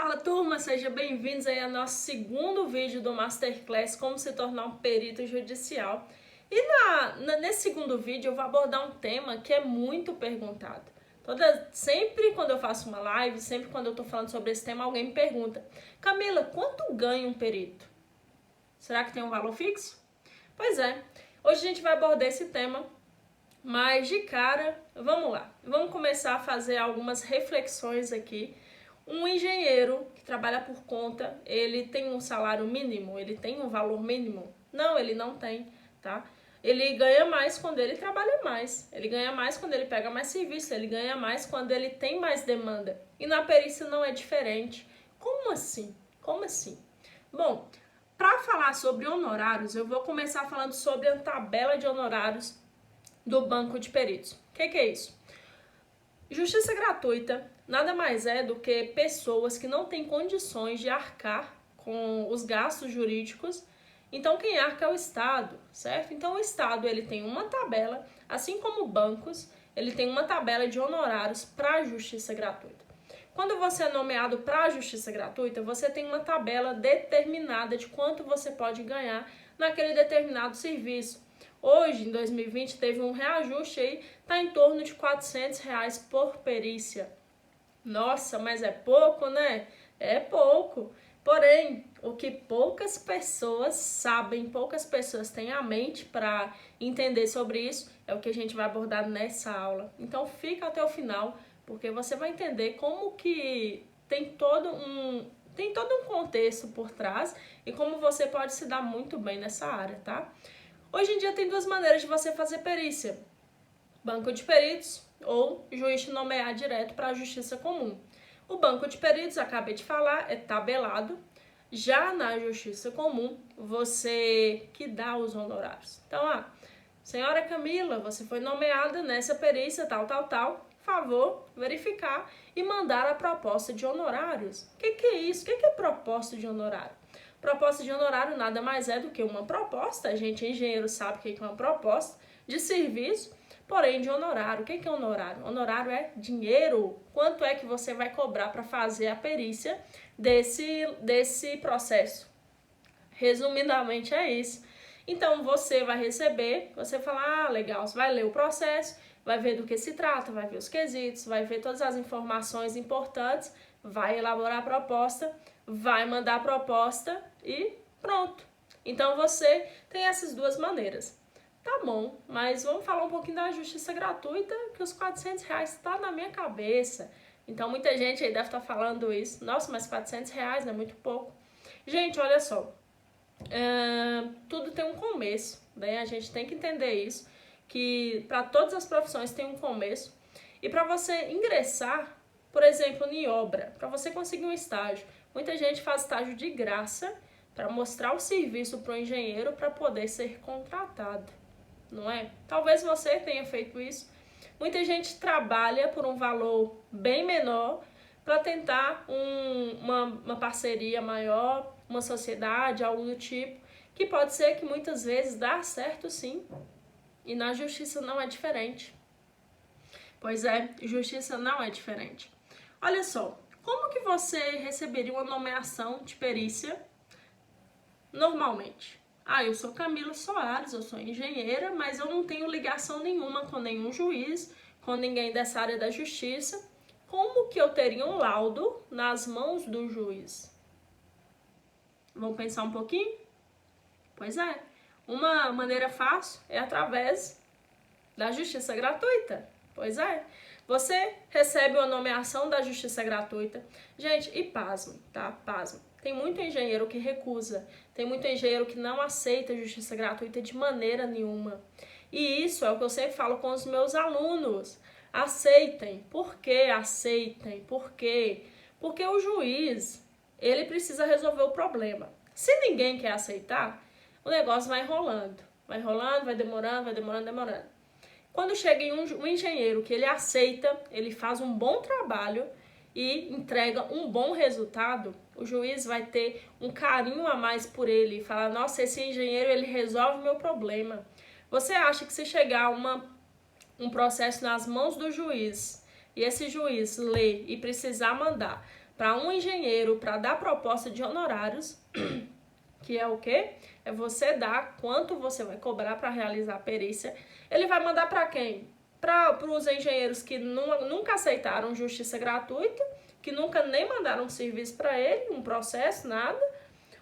Fala turma, sejam bem-vindos aí ao nosso segundo vídeo do Masterclass Como se tornar um perito judicial. E nesse segundo vídeo eu vou abordar um tema que é muito perguntado. Sempre quando eu faço uma live, sempre quando eu tô falando sobre esse tema, alguém me pergunta: Camila, quanto ganha um perito? Será que tem um valor fixo? Pois é, hoje a gente vai abordar esse tema, mas de cara, vamos lá. Vamos começar a fazer algumas reflexões aqui. Um engenheiro que trabalha por conta, ele tem um salário mínimo? Ele tem um valor mínimo? Não, ele não tem, tá? Ele ganha mais quando ele trabalha mais. Ele ganha mais quando ele pega mais serviço. Ele ganha mais quando ele tem mais demanda. E na perícia não é diferente. Como assim? Como assim? Bom, para falar sobre honorários, eu vou começar falando sobre a tabela de honorários do banco de peritos. O que é isso? Justiça gratuita nada mais é do que pessoas que não têm condições de arcar com os gastos jurídicos. Então quem arca é o Estado, certo? Então o Estado ele tem uma tabela, assim como bancos, ele tem uma tabela de honorários para a justiça gratuita. Quando você é nomeado para a justiça gratuita, você tem uma tabela determinada de quanto você pode ganhar naquele determinado serviço. Hoje, em 2020, teve um reajuste aí, tá em torno de R$400 por perícia. Nossa, mas é pouco, né? É pouco. Porém, o que poucas pessoas sabem, poucas pessoas têm a mente para entender sobre isso, é o que a gente vai abordar nessa aula. Então, fica até o final, porque você vai entender como que tem todo um contexto por trás e como você pode se dar muito bem nessa área, tá? Hoje em dia tem duas maneiras de você fazer perícia: banco de peritos ou juiz te nomear direto para a justiça comum. O banco de peritos, acabei de falar, é tabelado. Já na justiça comum, você que dá os honorários. Então, senhora Camila, você foi nomeada nessa perícia, tal. Favor, verificar e mandar a proposta de honorários. O que é isso? O que é proposta de honorário? Proposta de honorário nada mais é do que uma proposta, a gente engenheiro sabe o que é uma proposta de serviço, porém de honorário. O que é honorário? Honorário é dinheiro. Quanto é que você vai cobrar para fazer a perícia desse processo? Resumidamente é isso. Então você vai receber, você fala, legal, você vai ler o processo, vai ver do que se trata, vai ver os quesitos, vai ver todas as informações importantes, vai elaborar a proposta, vai mandar a proposta e pronto. Então você tem essas duas maneiras. Tá bom, mas vamos falar um pouquinho da justiça gratuita, que os R$400 está na minha cabeça. Então muita gente aí deve estar falando isso. Nossa, mas R$400 não é muito pouco. Gente, olha só. Tudo tem um começo, né? A gente tem que entender isso, que para todas as profissões tem um começo. E para você ingressar, por exemplo, em obra, para você conseguir um estágio, muita gente faz estágio de graça para mostrar o serviço para o engenheiro para poder ser contratado, não é? Talvez você tenha feito isso. Muita gente trabalha por um valor bem menor para tentar uma parceria maior, uma sociedade, algo do tipo, que pode ser que muitas vezes dá certo sim, e na justiça não é diferente. Pois é, justiça não é diferente. Olha só, como que você receberia uma nomeação de perícia normalmente? Eu sou Camila Soares, eu sou engenheira, mas eu não tenho ligação nenhuma com nenhum juiz, com ninguém dessa área da justiça. Como que eu teria um laudo nas mãos do juiz? Vamos pensar um pouquinho? Pois é, uma maneira fácil é através da justiça gratuita. Pois é, você recebe uma nomeação da justiça gratuita. Gente, e pasmo, tá? Pasmo. Tem muito engenheiro que recusa, tem muito engenheiro que não aceita a justiça gratuita de maneira nenhuma. E isso é o que eu sempre falo com os meus alunos. Aceitem. Por que aceitem? Por quê? Porque o juiz, ele precisa resolver o problema. Se ninguém quer aceitar, o negócio vai enrolando. Vai enrolando, vai demorando. Quando chega em um engenheiro que ele aceita, ele faz um bom trabalho e entrega um bom resultado, o juiz vai ter um carinho a mais por ele e falar, nossa, esse engenheiro ele resolve o meu problema. Você acha que se chegar um processo nas mãos do juiz e esse juiz ler e precisar mandar para um engenheiro para dar proposta de honorários, que é o quê? É você dar quanto você vai cobrar para realizar a perícia. Ele vai mandar para quem? Para os engenheiros que nunca aceitaram justiça gratuita, que nunca nem mandaram um serviço para ele, um processo, nada,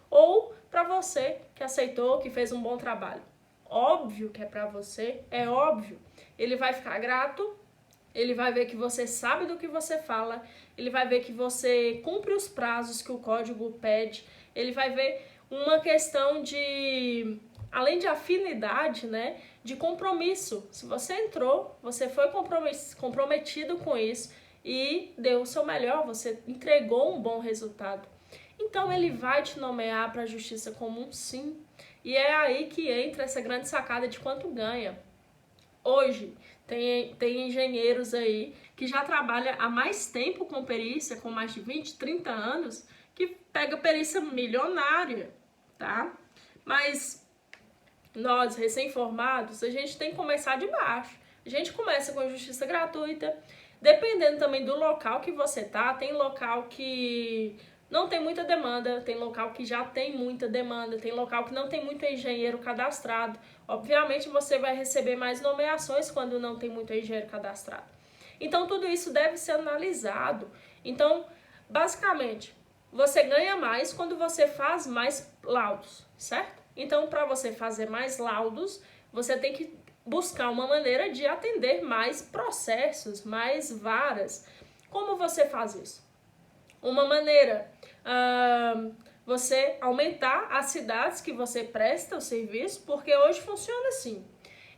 ou para você que aceitou, que fez um bom trabalho. Óbvio que é para você, é óbvio. Ele vai ficar grato, ele vai ver que você sabe do que você fala, ele vai ver que você cumpre os prazos que o código pede, ele vai ver uma questão de, além de afinidade, né, de compromisso. Se você entrou, você foi comprometido com isso e deu o seu melhor, você entregou um bom resultado. Então ele vai te nomear para a justiça comum, sim. E é aí que entra essa grande sacada de quanto ganha. Hoje, tem engenheiros aí que já trabalham há mais tempo com perícia, com mais de 20, 30 anos, que pega perícia milionária, tá? Mas nós, recém-formados, a gente tem que começar de baixo. A gente começa com a justiça gratuita, dependendo também do local que você tá. Tem local que não tem muita demanda, tem local que já tem muita demanda, tem local que não tem muito engenheiro cadastrado. Obviamente você vai receber mais nomeações quando não tem muito engenheiro cadastrado. Então tudo isso deve ser analisado. Então, basicamente, você ganha mais quando você faz mais laudos, certo? Então, para você fazer mais laudos, você tem que buscar uma maneira de atender mais processos, mais varas. Como você faz isso? Uma maneira, você aumentar as cidades que você presta o serviço, porque hoje funciona assim.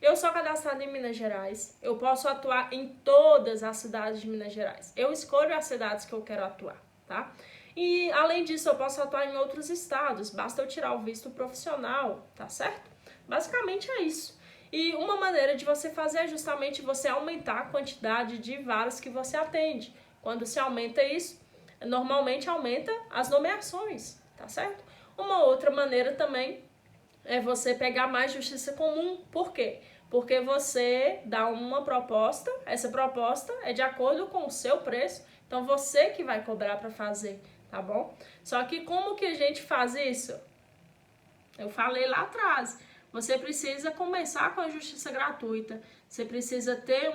Eu sou cadastrada em Minas Gerais, eu posso atuar em todas as cidades de Minas Gerais. Eu escolho as cidades que eu quero atuar, tá? E, além disso, eu posso atuar em outros estados, basta eu tirar o visto profissional, tá certo? Basicamente é isso. E uma maneira de você fazer é justamente você aumentar a quantidade de varas que você atende. Quando se aumenta isso, normalmente aumenta as nomeações, tá certo? Uma outra maneira também é você pegar mais justiça comum. Por quê? Porque você dá uma proposta, essa proposta é de acordo com o seu preço, então você que vai cobrar para fazer, tá bom? Só que como que a gente faz isso? Eu falei lá atrás, você precisa começar com a justiça gratuita, você precisa ter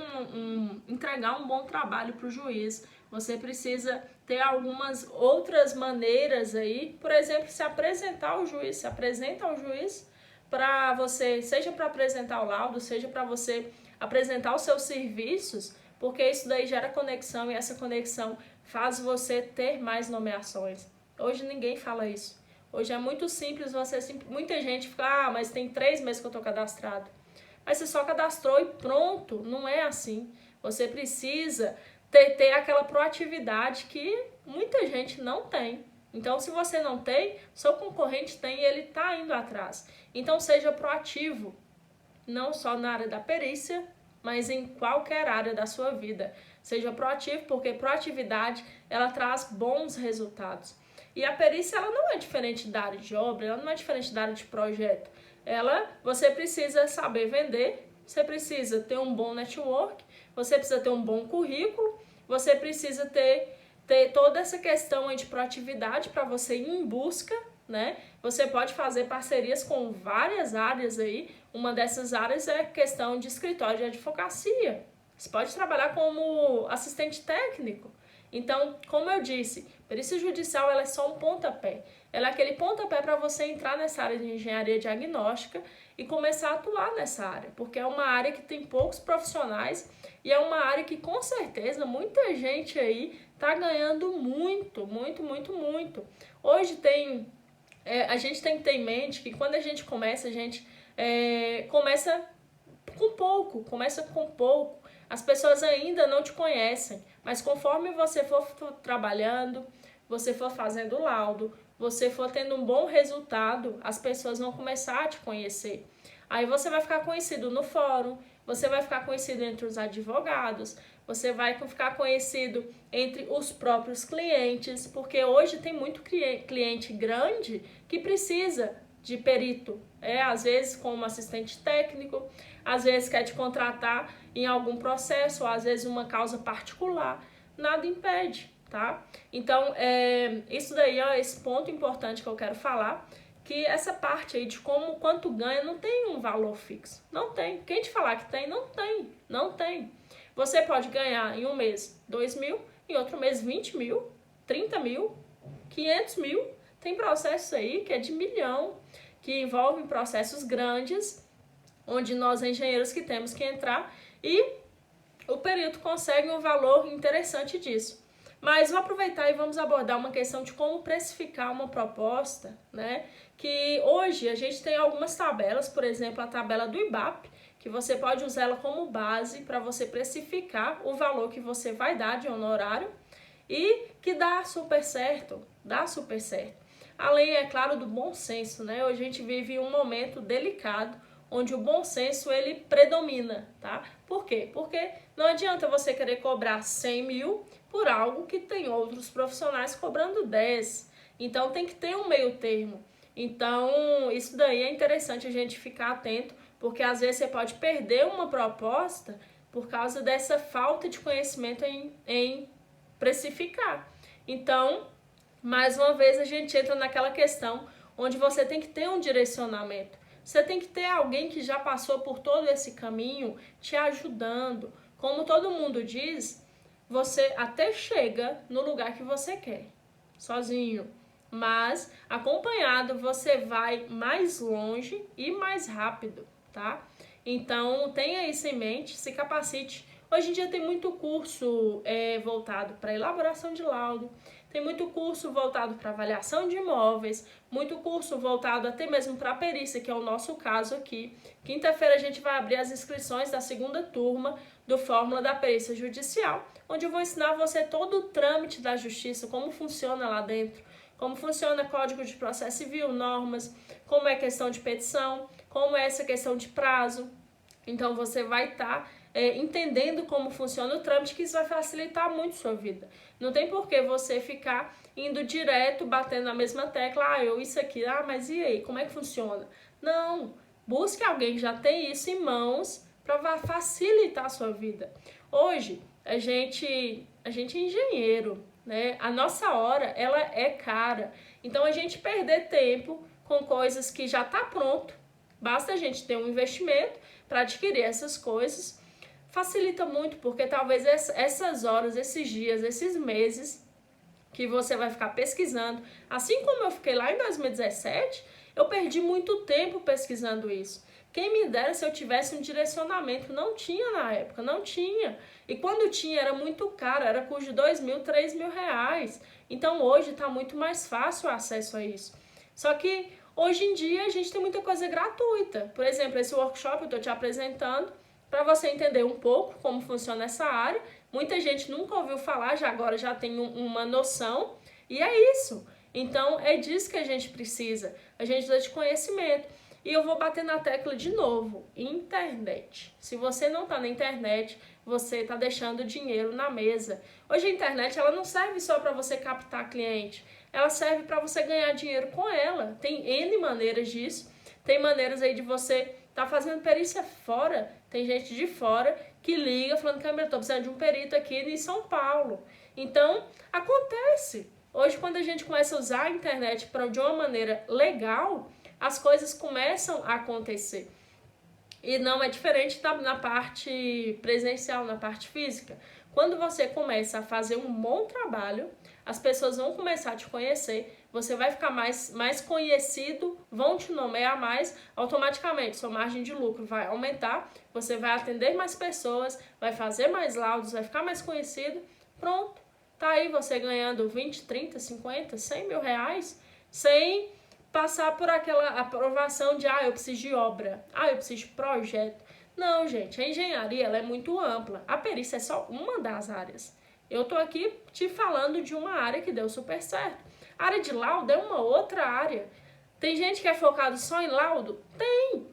entregar um bom trabalho para o juiz, você precisa ter algumas outras maneiras aí, por exemplo, se apresentar ao juiz, se apresenta ao juiz para você, seja para apresentar o laudo, seja para você apresentar os seus serviços, porque isso daí gera conexão e essa conexão faz você ter mais nomeações. Hoje ninguém fala isso. Hoje é muito simples, muita gente fica, mas tem 3 meses que eu estou cadastrado. Mas você só cadastrou e pronto, não é assim. Você precisa ter aquela proatividade que muita gente não tem. Então, se você não tem, seu concorrente tem e ele está indo atrás. Então, seja proativo, não só na área da perícia, mas em qualquer área da sua vida. Seja proativo, porque proatividade, ela traz bons resultados. E a perícia, ela não é diferente da área de obra, ela não é diferente da área de projeto. Você precisa saber vender, você precisa ter um bom network, você precisa ter um bom currículo, você precisa ter toda essa questão aí de proatividade para você ir em busca, né? Você pode fazer parcerias com várias áreas aí. Uma dessas áreas é questão de escritório de advocacia. Você pode trabalhar como assistente técnico. Então, como eu disse, perícia judicial ela é só um pontapé. Ela é aquele pontapé para você entrar nessa área de engenharia diagnóstica e começar a atuar nessa área, porque é uma área que tem poucos profissionais e é uma área que, com certeza, muita gente aí está ganhando muito, muito, muito, muito. Hoje a gente tem que ter em mente que quando a gente começa começa com pouco. As pessoas ainda não te conhecem, mas conforme você for trabalhando, você for fazendo laudo, você for tendo um bom resultado, as pessoas vão começar a te conhecer. Aí você vai ficar conhecido no fórum, você vai ficar conhecido entre os advogados, você vai ficar conhecido entre os próprios clientes, porque hoje tem muito cliente grande que precisa de perito, às vezes como assistente técnico, às vezes quer te contratar em algum processo, ou às vezes uma causa particular, nada impede, tá? Então, isso daí é esse ponto importante que eu quero falar, que essa parte aí de quanto ganha não tem um valor fixo. Não tem. Quem te falar que tem, não tem. Não tem. Você pode ganhar em um mês 2 mil, em outro mês 20 mil, 30 mil, 500 mil. Tem processos aí que é de milhão, que envolvem processos grandes, onde nós engenheiros que temos que entrar e o perito consegue um valor interessante disso. Mas vou aproveitar e vamos abordar uma questão de como precificar uma proposta, né? Que hoje a gente tem algumas tabelas, por exemplo, a tabela do IBAP, que você pode usar ela como base para você precificar o valor que você vai dar de honorário e que dá super certo, Além, é claro, do bom senso, né? Hoje a gente vive um momento delicado, onde o bom senso ele predomina, tá? Por quê? Porque não adianta você querer cobrar 100 mil por algo que tem outros profissionais cobrando 10. Então tem que ter um meio termo. Então isso daí é interessante a gente ficar atento, porque às vezes você pode perder uma proposta por causa dessa falta de conhecimento em precificar. Então, mais uma vez a gente entra naquela questão onde você tem que ter um direcionamento. Você tem que ter alguém que já passou por todo esse caminho te ajudando. Como todo mundo diz, você até chega no lugar que você quer, sozinho. Mas acompanhado você vai mais longe e mais rápido, tá? Então tenha isso em mente, se capacite. Hoje em dia tem muito curso voltado para elaboração de laudo, tem muito curso voltado para avaliação de imóveis, muito curso voltado até mesmo para a perícia, que é o nosso caso aqui. Quinta-feira a gente vai abrir as inscrições da segunda turma do Fórmula da Perícia Judicial, onde eu vou ensinar você todo o trâmite da justiça, como funciona lá dentro, como funciona Código de Processo Civil, normas, como é questão de petição, como é essa questão de prazo. Então você vai estar entendendo como funciona o trâmite, que isso vai facilitar muito sua vida. Não tem por que você ficar indo direto, batendo na mesma tecla, isso aqui, mas e aí, como é que funciona? Não, busque alguém que já tem isso em mãos para facilitar a sua vida. Hoje, a gente é engenheiro, né? A nossa hora, ela é cara. Então, a gente perder tempo com coisas que já tá pronto, basta a gente ter um investimento para adquirir essas coisas, facilita muito, porque talvez essas horas, esses dias, esses meses que você vai ficar pesquisando, assim como eu fiquei lá em 2017, eu perdi muito tempo pesquisando isso. Quem me dera se eu tivesse um direcionamento, não tinha na época, não tinha. E quando tinha era muito caro, era custo de 2 mil, 3 mil reais. Então hoje está muito mais fácil o acesso a isso. Só que hoje em dia a gente tem muita coisa gratuita. Por exemplo, esse workshop eu estou te apresentando para você entender um pouco como funciona essa área. Muita gente nunca ouviu falar, agora já tem uma noção. E é isso. Então é disso que a gente precisa. A gente precisa de conhecimento. E eu vou bater na tecla de novo, internet. Se você não está na internet, você está deixando dinheiro na mesa. Hoje a internet ela não serve só para você captar cliente, ela serve para você ganhar dinheiro com ela. Tem N maneiras disso, tem maneiras aí de você estar fazendo perícia fora, tem gente de fora que liga falando que eu estou precisando de um perito aqui em São Paulo. Então, acontece. Hoje quando a gente começa a usar a internet de uma maneira legal, as coisas começam a acontecer. E não é diferente na parte presencial, na parte física. Quando você começa a fazer um bom trabalho, as pessoas vão começar a te conhecer, você vai ficar mais conhecido, vão te nomear mais, automaticamente sua margem de lucro vai aumentar, você vai atender mais pessoas, vai fazer mais laudos, vai ficar mais conhecido, pronto. Tá aí você ganhando 20, 30, 50, 100 mil reais, sem passar por aquela aprovação de, eu preciso de obra, eu preciso de projeto. Não, gente, a engenharia ela é muito ampla. A perícia é só uma das áreas. Eu tô aqui te falando de uma área que deu super certo. A área de laudo é uma outra área. Tem gente que é focado só em laudo? Tem.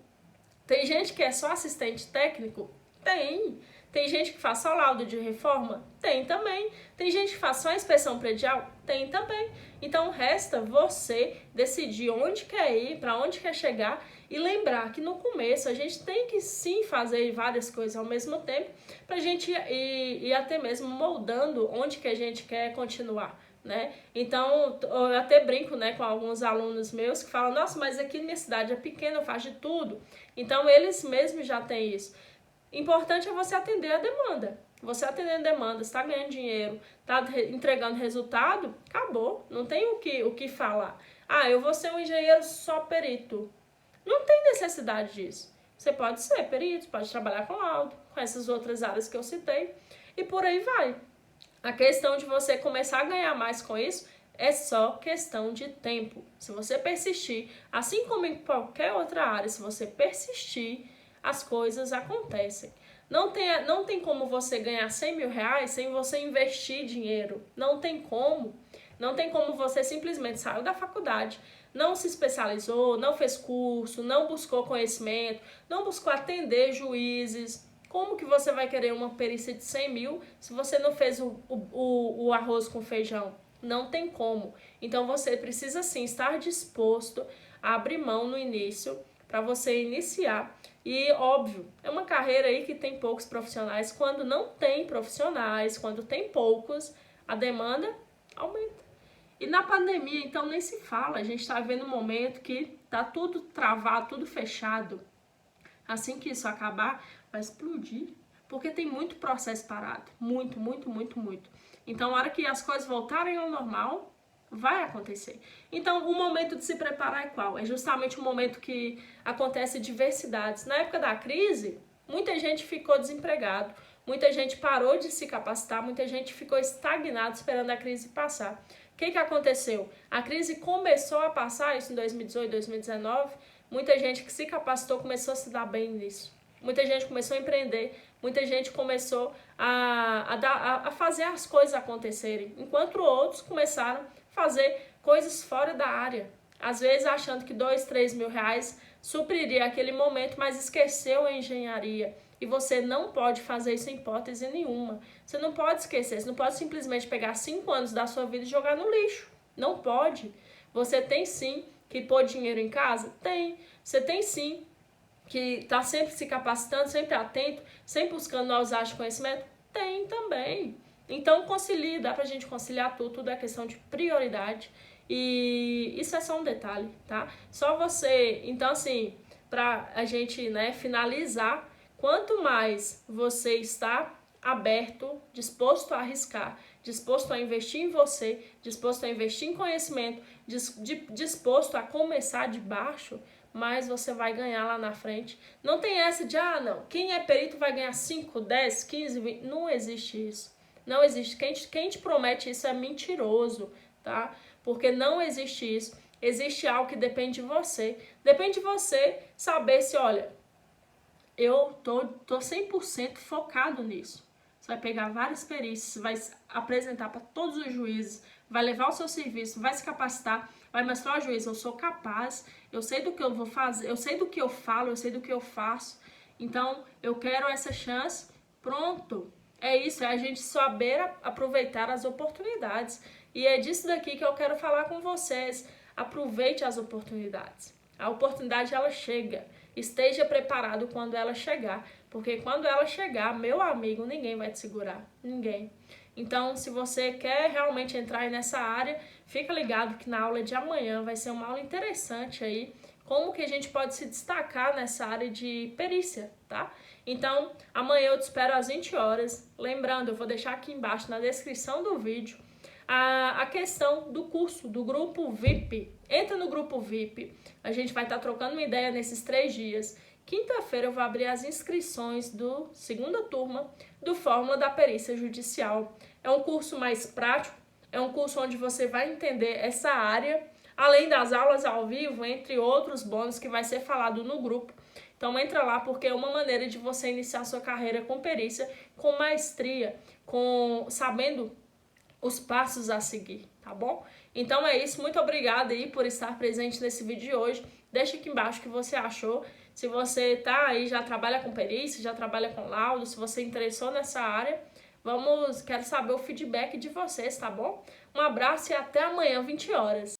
Tem gente que é só assistente técnico? Tem. Tem gente que faz só laudo de reforma? Tem também. Tem gente que faz só inspeção predial? Tem também. Então resta você decidir onde quer ir, para onde quer chegar e lembrar que no começo a gente tem que sim fazer várias coisas ao mesmo tempo para a gente ir até mesmo moldando onde que a gente quer continuar, né? Então eu até brinco, né, com alguns alunos meus que falam, nossa, mas aqui minha cidade é pequena, eu faço de tudo. Então eles mesmos já têm isso. Importante é você atender a demanda. Você atendendo demanda, está ganhando dinheiro, está entregando resultado, acabou. Não tem o que falar. Ah, eu vou ser um engenheiro só perito. Não tem necessidade disso. Você pode ser perito, pode trabalhar com laudo, com essas outras áreas que eu citei, e por aí vai. A questão de você começar a ganhar mais com isso é só questão de tempo. Se você persistir, assim como em qualquer outra área, se você persistir, as coisas acontecem. Não tem como você ganhar 100 mil reais sem você investir dinheiro. Não tem como. Não tem como você simplesmente sair da faculdade, não se especializou, não fez curso, não buscou conhecimento, não buscou atender juízes. Como que você vai querer uma perícia de 100 mil se você não fez o arroz com feijão? Não tem como. Então você precisa sim estar disposto a abrir mão no início para você iniciar. E óbvio, é uma carreira aí que tem poucos profissionais. Quando não tem profissionais, quando tem poucos, a demanda aumenta. E na pandemia, então, nem se fala. A gente está vendo um momento que tá tudo travado, tudo fechado. Assim que isso acabar, vai explodir. Porque tem muito processo parado. Muito, muito, muito, muito. Então, na hora que as coisas voltarem ao normal, vai acontecer. Então, o momento de se preparar é qual? É justamente o momento que acontece diversidades. Na época da crise, muita gente ficou desempregado, muita gente parou de se capacitar, muita gente ficou estagnado esperando a crise passar. O que aconteceu? A crise começou a passar, isso em 2018, 2019, muita gente que se capacitou começou a se dar bem nisso. Muita gente começou a empreender, muita gente começou a fazer as coisas acontecerem, enquanto outros começaram a fazer coisas fora da área. Às vezes achando que 2, 3 mil reais supriria aquele momento, mas esqueceu a engenharia. E você não pode fazer isso em hipótese nenhuma. Você não pode esquecer, você não pode simplesmente pegar 5 anos da sua vida e jogar no lixo. Não pode. Você tem sim que pôr dinheiro em casa? Tem. Você tem sim que tá sempre se capacitando, sempre atento, sempre buscando novas áreas de conhecimento? Tem também. Então concilia, dá pra gente conciliar tudo é questão de prioridade. E isso é só um detalhe, tá? Só você, então assim, pra a gente, né, finalizar, quanto mais você está aberto, disposto a arriscar, disposto a investir em você, disposto a investir em conhecimento, disposto a começar de baixo, mais você vai ganhar lá na frente. Não tem essa de, não, quem é perito vai ganhar 5, 10, 15, 20. Não existe isso. Não existe. Quem te promete isso é mentiroso, tá? Porque não existe isso. Existe algo que depende de você. Depende de você saber se, olha, eu tô 100% focado nisso. Você vai pegar várias perícias, vai apresentar para todos os juízes, vai levar o seu serviço, vai se capacitar, vai mostrar ao juiz, eu sou capaz, eu sei do que eu vou fazer, eu sei do que eu falo, eu sei do que eu faço. Então, eu quero essa chance. Pronto. É isso, é a gente saber aproveitar as oportunidades. E é disso daqui que eu quero falar com vocês. Aproveite as oportunidades. A oportunidade, ela chega. Esteja preparado quando ela chegar. Porque quando ela chegar, meu amigo, ninguém vai te segurar. Ninguém. Então, se você quer realmente entrar nessa área, fica ligado que na aula de amanhã vai ser uma aula interessante aí. Como que a gente pode se destacar nessa área de perícia, tá? Então, amanhã eu te espero às 20 horas. Lembrando, eu vou deixar aqui embaixo na descrição do vídeo a questão do curso, do grupo VIP. Entra no grupo VIP, a gente vai estar trocando uma ideia nesses 3 dias. Quinta-feira eu vou abrir as inscrições do segunda turma do Fórmula da Perícia Judicial. É um curso mais prático, é um curso onde você vai entender essa área, além das aulas ao vivo, entre outros bônus que vai ser falado no grupo. Então entra lá porque é uma maneira de você iniciar sua carreira com perícia, com maestria, sabendo os passos a seguir, tá bom? Então é isso, muito obrigada aí por estar presente nesse vídeo de hoje. Deixa aqui embaixo o que você achou. Se você tá aí, já trabalha com perícia, já trabalha com laudo, se você interessou nessa área, Quero saber o feedback de vocês, tá bom? Um abraço e até amanhã, 20 horas.